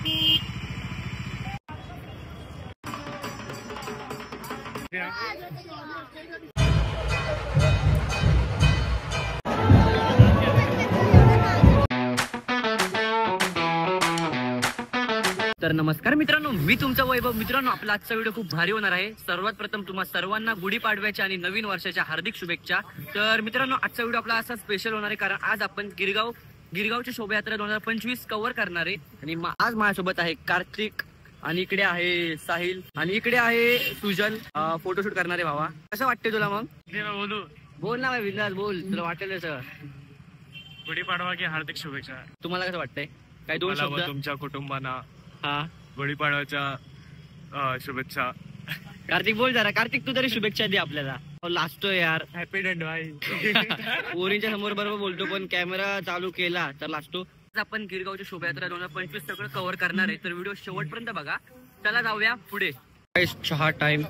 तर नमस्कार मित्रांनो, मी तुमचा वैभव. मित्रांनो, आपला आजचा व्हिडिओ खूप भारी होणार आहे. सर्वात प्रथम तुम्हा सर्वांना गुढीपाडव्याच्या आणि नवीन वर्षाच्या हार्दिक शुभेच्छा. तर मित्रांनो, आजचा व्हिडिओ आपला असा स्पेशल होणार आहे कारण आज आपण गिरगावची शोभायात्रा 2025 कव्हर करणार आहे. आणि आज माझ्यासोबत आहे कार्तिक, आणि इकडे आहे साहिल, आणि इकडे आहे सुजल. फोटोशूट करणारे भावा. कसं वाटतंय तुला? मग बोल ना विलास, बोल. तुला वाटेल सर गुढीपाडवा की हार्दिक शुभेच्छा. तुम्हाला कसं वाटतंय? काही दोन शब्द तुमच्या कुटुंबांना हा गुढीपाडव्याच्या शुभेच्छा. कार्तिक बोल जरा. कार्तिक, तू तरी शुभेच्छा दे आपल्याला. लाजतोय यार. हॅपी डेट भाई. पोरींच्या समोर बरोबर बोलतो, पण कॅमेरा चालू केला तर लाजतो. आपण गिरगावची शोभायात्रा 2025 सगळं कव्हर करणार आहे, तर व्हिडिओ शेवटपर्यंत बघा. चला जाऊया पुढे. चहा टाइम.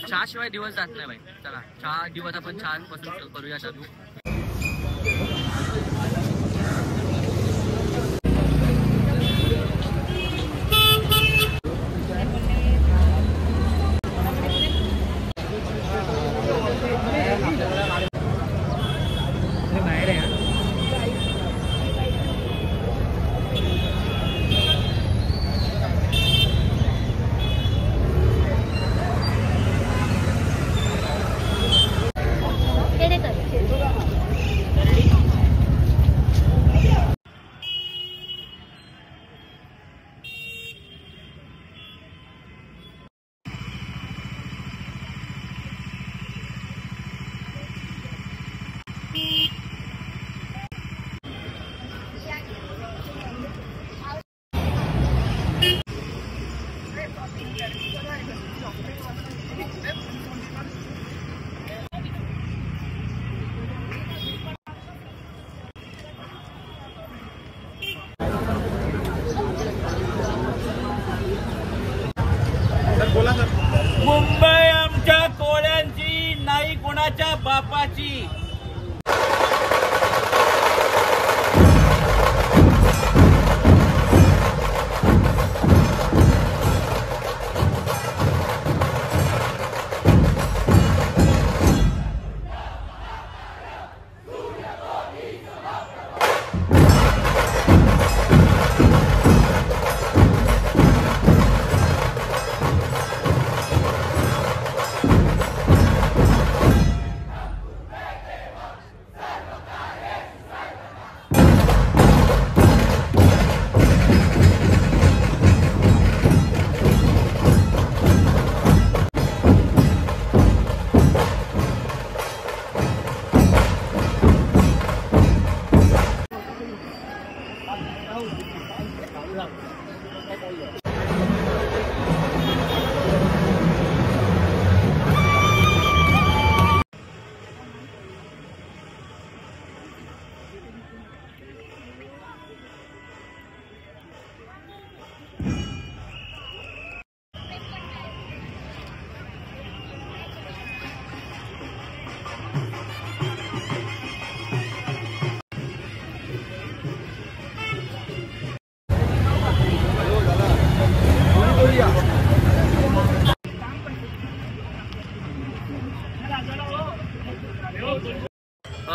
चहा शिवाय दिवस जात नाही भाई. चला चहा दिवस आपण छान पासून करूया चालू. मुंबई आमच्या कोळ्यांची, नाही कोणाच्या बापाची.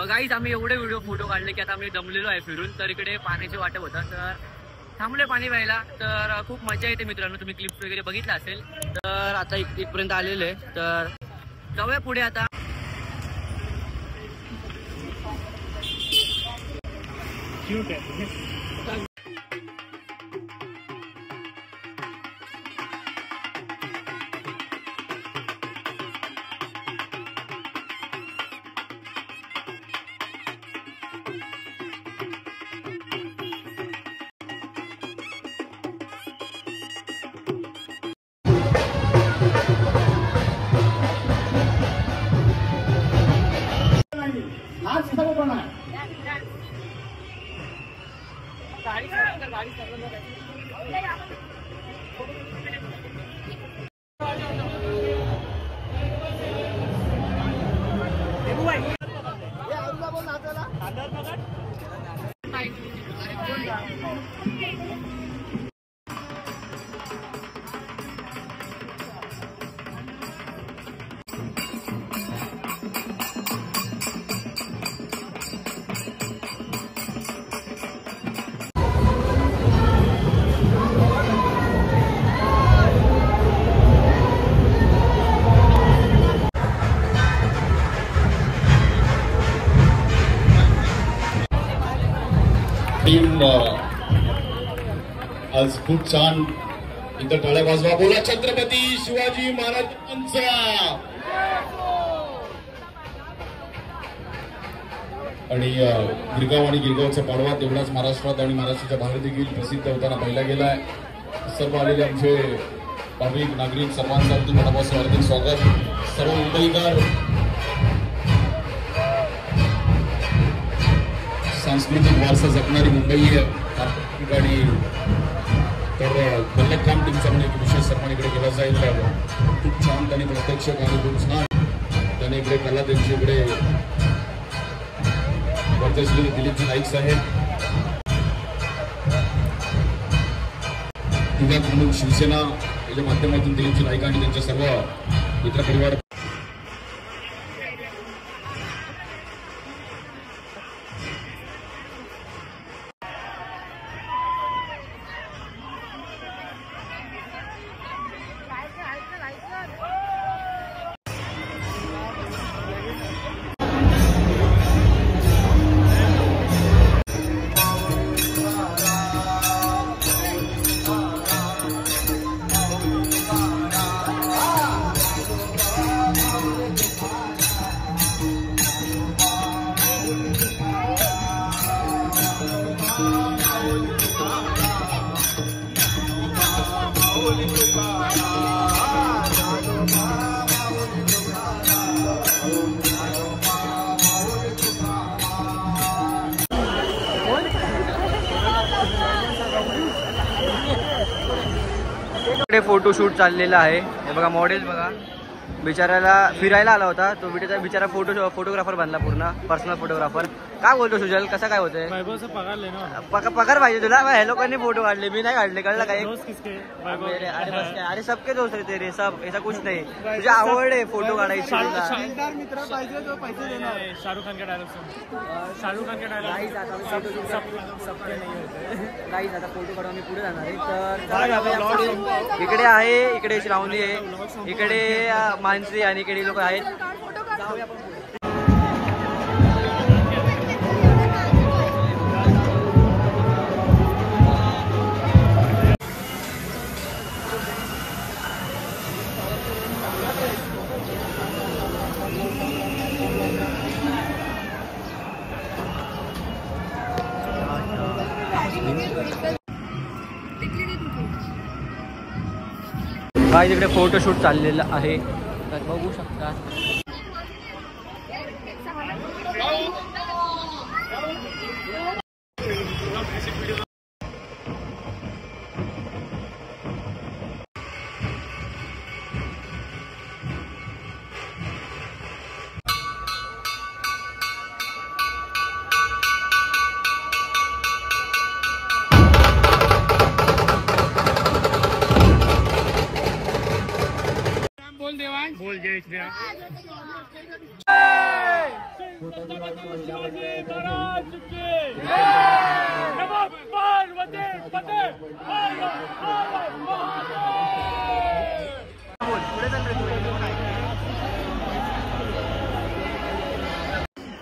गाईज, आम्ही एवढे फोटो काढले की आता आम्ही दमलेलो आहे फिरून. तर इकडे पाण्याचे वाटप होता, तर थांबले पाणी प्यायला. तर खूप मजा येते मित्रांनो. तुम्ही क्लिप्स वगैरे बघितला असेल. तर आता इथपर्यंत आलेले, तर जाऊया पुढे आता. टीम आज खूप छान इथं टाळ्या वाजवा. बोला छत्रपती शिवाजी महाराजांचा. आणि गिरगाव आणि गिरगावचा पाडवा तेवढाच महाराष्ट्रात आणि महाराष्ट्राच्या बाहेर देखील प्रसिद्ध होताना पाहिला गेलाय. सर्व आलेले आमचे भाविक नागरिक सर्वांचं अगदी मनापासून हार्दिक स्वागत. सर्व मुंबईकर सांस्कृतिक वारसा जपणारी मुंबई ठिकाणी तर बल्लककाम टीमचा पण एक विशेष सन्मान इकडे केला जाईल. खूप छान त्यांनी प्रत्यक्ष आणि खूप छान त्याने इकडे कला त्यांची इकडे वर्चस्वी दिलीपजी नाईक साहेब म्हणून शिवसेना याच्या माध्यमातून दिलीपजी नाईक आणि त्यांच्या सर्व मित्र परिवार. फोटोशूट चाललेला आहे. हे बघा मॉडेल बघा बिचाराला फिरायला आला होता तो बिचारा फोटोग्राफर बनला पूर्ण पर्सनल फोटोग्राफर. काय बोलतो सुजल कसं काय होतंय? पगार पाहिजे तुला. ह्या लोकांनी फोटो काढले मी नाही काढले कळलं काय? अरे सबके दोस्त रे तेरे सब ऐसा कुछ नाही. तुझी आवड आहे फोटो काढायची. मित्र पाहिजे तो पैसे देणार. शाहरुख खान का डायलॉग शाहरुख खान का डायलॉग काहीच आता फोटो काढून मी पुढे जाणार आहे. तर इकडे आहे इकडे श्रावणी आहे इकडे मानसी आणि इकडे लोक आहेत. काय तिकडे फोटोशूट चाललेलं आहे तर बघू शकता. बोल जय श्री राम.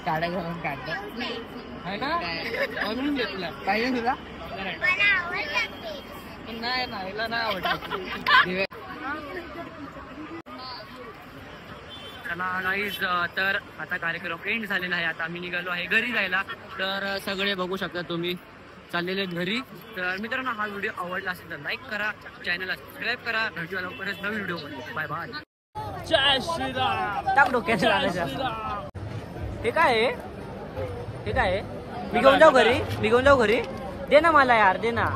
काढा घालून काढतात आहे ना म्हणून घेतला पाहिजे तुला नाही ना हिला नाही आवडत. गाईज तर आता कार्यक्रम एंड झालेला आहे. आता आम्ही निघालो आहे घरी जायला. तर सगळे बघू शकता तुम्ही चाललेले घरी. तर मित्रांनो हा व्हिडिओ आवडला असेल तर लाईक करा चॅनलला सबस्क्राईब करा. भेटूया लवकरच नवीन व्हिडिओ मध्ये. Bye bye. जय श्रीराम. टाक डोक्यात हे काय आहे हे काय आहे? मी घेऊन जाऊ घरी दे ना मला यार दे ना.